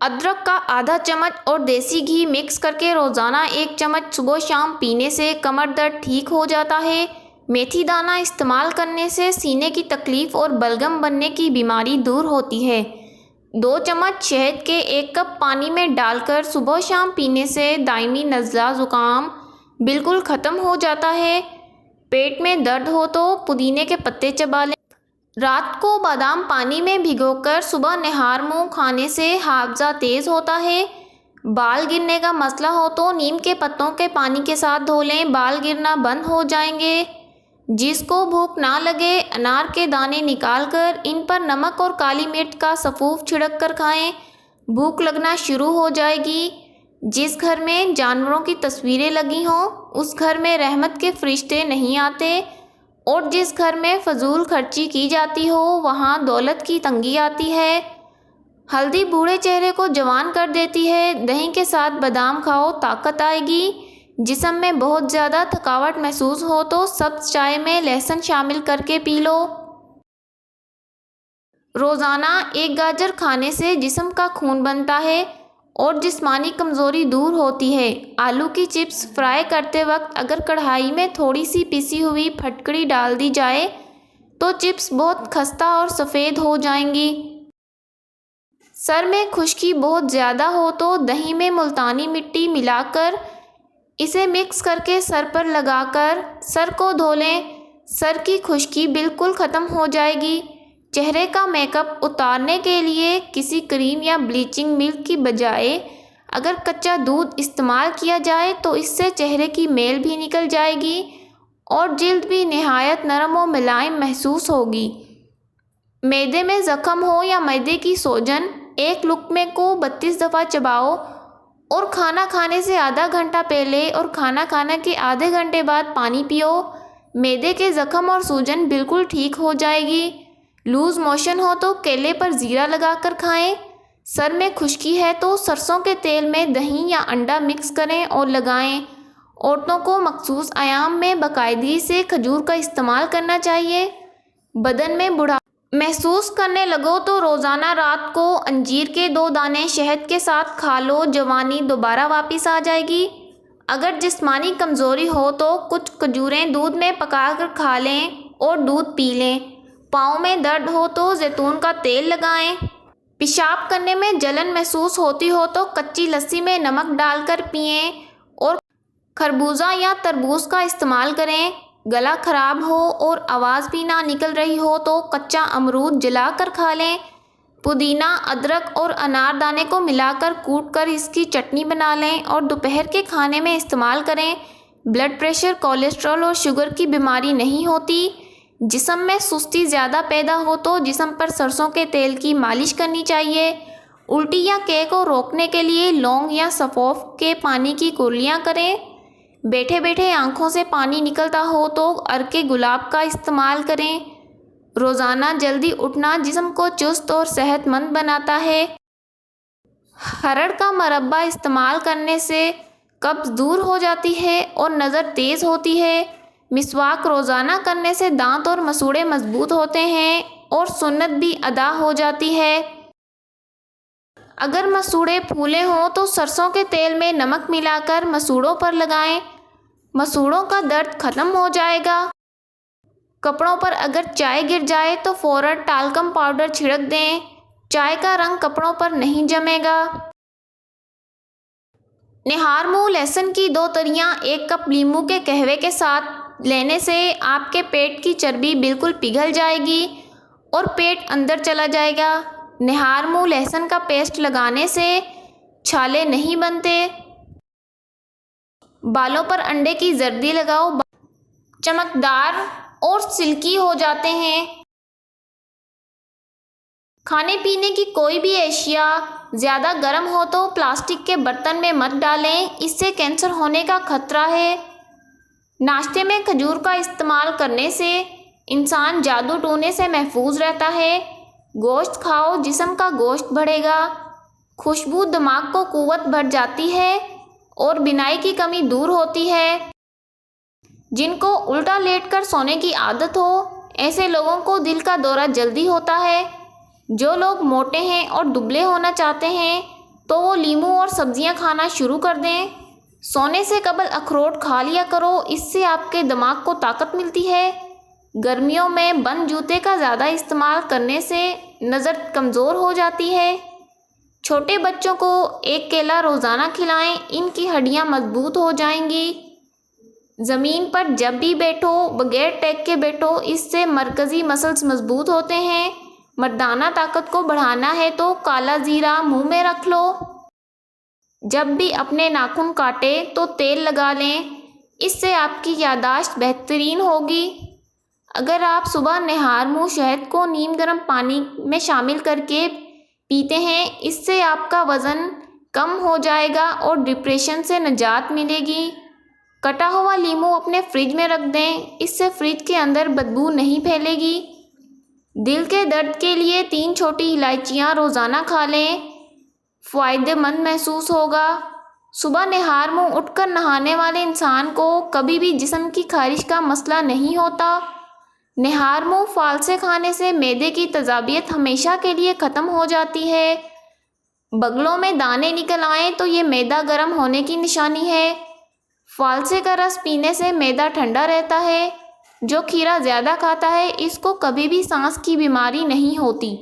ادرک کا آدھا چمچ اور دیسی گھی مکس کر کے روزانہ 1 چمچ صبح شام پینے سے کمر درد ٹھیک ہو جاتا ہے۔ میتھی دانہ استعمال کرنے سے سینے کی تکلیف اور بلغم بننے کی بیماری دور ہوتی ہے۔ 2 چمچ شہد کے 1 کپ پانی میں ڈال کر صبح شام پینے سے دائمی نزلہ زکام بالکل ختم ہو جاتا ہے۔ پیٹ میں درد ہو تو پودینے کے پتے چبا لیں۔ رات کو بادام پانی میں بھگو کر صبح نہار منہ کھانے سے حافظہ تیز ہوتا ہے۔ بال گرنے کا مسئلہ ہو تو نیم کے پتوں کے پانی کے ساتھ دھو لیں، بال گرنا بند ہو جائیں گے۔ جس کو بھوک نہ لگے انار کے دانے نکال کر ان پر نمک اور کالی مرچ کا سفوف چھڑک کر کھائیں، بھوک لگنا شروع ہو جائے گی۔ جس گھر میں جانوروں کی تصویریں لگی ہوں اس گھر میں رحمت کے فرشتے نہیں آتے، اور جس گھر میں فضول خرچی کی جاتی ہو وہاں دولت کی تنگی آتی ہے۔ ہلدی بوڑھے چہرے کو جوان کر دیتی ہے۔ دہی کے ساتھ بادام کھاؤ، طاقت آئے گی۔ جسم میں بہت زیادہ تھکاوٹ محسوس ہو تو سبز چائے میں لہسن شامل کر کے پی لو۔ روزانہ 1 گاجر کھانے سے جسم کا خون بنتا ہے اور جسمانی کمزوری دور ہوتی ہے۔ آلو کی چپس فرائی کرتے وقت اگر کڑھائی میں تھوڑی سی پیسی ہوئی پھٹکری ڈال دی جائے تو چپس بہت خستہ اور سفید ہو جائیں گی۔ سر میں خشکی بہت زیادہ ہو تو دہی میں ملتانی مٹی ملا کر اسے مکس کر کے سر پر لگا کر سر کو دھو لیں، سر کی خشکی بالکل ختم ہو جائے گی۔ چہرے کا میک اپ اتارنے کے لیے کسی کریم یا بلیچنگ ملک کی بجائے اگر کچا دودھ استعمال کیا جائے تو اس سے چہرے کی میل بھی نکل جائے گی اور جلد بھی نہایت نرم و ملائم محسوس ہوگی۔ معدے میں زخم ہو یا معدے کی سوجن، 1 لقمے کو 32 دفعہ چباؤ اور کھانا کھانے سے آدھا گھنٹہ پہلے اور کھانا کھانے کے آدھے گھنٹے بعد پانی پیو، معدے کے زخم اور سوجن بالکل ٹھیک ہو جائے گی۔ لوز موشن ہو تو کیلے پر زیرہ لگا کر کھائیں۔ سر میں خشکی ہے تو سرسوں کے تیل میں دہی یا انڈا مکس کریں اور لگائیں۔ عورتوں کو مخصوص ایام میں باقاعدگی سے کھجور کا استعمال کرنا چاہیے۔ بدن میں بڑھاپا محسوس کرنے لگو تو روزانہ رات کو انجیر کے 2 دانے شہد کے ساتھ کھا لو، جوانی دوبارہ واپس آ جائے گی۔ اگر جسمانی کمزوری ہو تو کچھ کھجوریں دودھ میں پکا کر کھا لیں اور دودھ پی لیں۔ پاؤں میں درد ہو تو زیتون کا تیل لگائیں۔ پیشاب کرنے میں جلن محسوس ہوتی ہو تو کچی لسی میں نمک ڈال کر پئیں اور خربوزہ یا تربوز کا استعمال کریں۔ گلا خراب ہو اور آواز بھی نہ نکل رہی ہو تو کچا امرود جلا کر کھا لیں۔ پودینہ، ادرک اور انار دانے کو ملا کر کوٹ کر اس کی چٹنی بنا لیں اور دوپہر کے کھانے میں استعمال کریں۔ بلڈ پریشر، کولیسٹرول اور شوگر کی بیماری نہیں ہوتی۔ جسم میں سستی زیادہ پیدا ہو تو جسم پر سرسوں کے تیل کی مالش کرنی چاہیے۔ الٹی یا قے کو روکنے کے لیے لونگ یا سفوف کے پانی کی کرلیاں کریں۔ بیٹھے بیٹھے آنکھوں سے پانی نکلتا ہو تو عرق گلاب کا استعمال کریں۔ روزانہ جلدی اٹھنا جسم کو چست اور صحت مند بناتا ہے۔ ہرڑ کا مربع استعمال کرنے سے قبض دور ہو جاتی ہے اور نظر تیز ہوتی ہے۔ مسواک روزانہ کرنے سے دانت اور مسوڑھے مضبوط ہوتے ہیں اور سنت بھی ادا ہو جاتی ہے۔ اگر مسوڑھے پھولے ہوں تو سرسوں کے تیل میں نمک ملا کر مسوڑھوں پر لگائیں، مسوڑھوں کا درد ختم ہو جائے گا۔ کپڑوں پر اگر چائے گر جائے تو فوراً ٹالکم پاؤڈر چھڑک دیں، چائے کا رنگ کپڑوں پر نہیں جمے گا۔ نہار منہ لہسن کی 2 تریاں 1 کپ لیموں کے قہوے کے ساتھ لینے سے آپ کے پیٹ کی چربی بالکل پگھل جائے گی اور پیٹ اندر چلا جائے گا۔ نہار منہ لہسن کا پیسٹ لگانے سے چھالے نہیں بنتے۔ بالوں پر انڈے کی زردی لگاؤ، چمکدار اور سلکی ہو جاتے ہیں۔ کھانے پینے کی کوئی بھی اشیاء زیادہ گرم ہو تو پلاسٹک کے برتن میں مت ڈالیں، اس سے کینسر ہونے کا خطرہ ہے۔ ناشتے میں کھجور کا استعمال کرنے سے انسان جادو ٹونے سے محفوظ رہتا ہے۔ گوشت کھاؤ، جسم کا گوشت بڑھے گا۔ خوشبو دماغ کو قوت بھر جاتی ہے اور بینائی کی کمی دور ہوتی ہے۔ جن کو الٹا لیٹ کر سونے کی عادت ہو ایسے لوگوں کو دل کا دورہ جلدی ہوتا ہے۔ جو لوگ موٹے ہیں اور دبلے ہونا چاہتے ہیں تو وہ لیموں اور سبزیاں کھانا شروع کر دیں۔ سونے سے قبل اخروٹ کھا لیا کرو، اس سے آپ کے دماغ کو طاقت ملتی ہے۔ گرمیوں میں بند جوتے کا زیادہ استعمال کرنے سے نظر کمزور ہو جاتی ہے۔ چھوٹے بچوں کو ایک کیلا روزانہ کھلائیں، ان کی ہڈیاں مضبوط ہو جائیں گی۔ زمین پر جب بھی بیٹھو بغیر ٹیک کے بیٹھو، اس سے مرکزی مسلز مضبوط ہوتے ہیں۔ مردانہ طاقت کو بڑھانا ہے تو کالا زیرہ منہ میں رکھ لو۔ جب بھی اپنے ناخن کاٹے تو تیل لگا لیں، اس سے آپ کی یادداشت بہترین ہوگی۔ اگر آپ صبح نہار منہ شہد کو نیم گرم پانی میں شامل کر کے پیتے ہیں، اس سے آپ کا وزن کم ہو جائے گا اور ڈپریشن سے نجات ملے گی۔ کٹا ہوا لیموں اپنے فریج میں رکھ دیں، اس سے فریج کے اندر بدبو نہیں پھیلے گی۔ دل کے درد کے لیے 3 چھوٹی الائچیاں روزانہ کھا لیں، فائدہ مند محسوس ہوگا۔ صبح نہار منہ اٹھ کر نہانے والے انسان کو کبھی بھی جسم کی خارش کا مسئلہ نہیں ہوتا۔ نہار منہ فالسے کھانے سے معدے کی تیزابیت ہمیشہ کے لیے ختم ہو جاتی ہے۔ بغلوں میں دانے نکل آئیں تو یہ معدہ گرم ہونے کی نشانی ہے۔ فالسے کا رس پینے سے معدہ ٹھنڈا رہتا ہے۔ جو کھیرا زیادہ کھاتا ہے اس کو کبھی بھی سانس کی بیماری نہیں ہوتی۔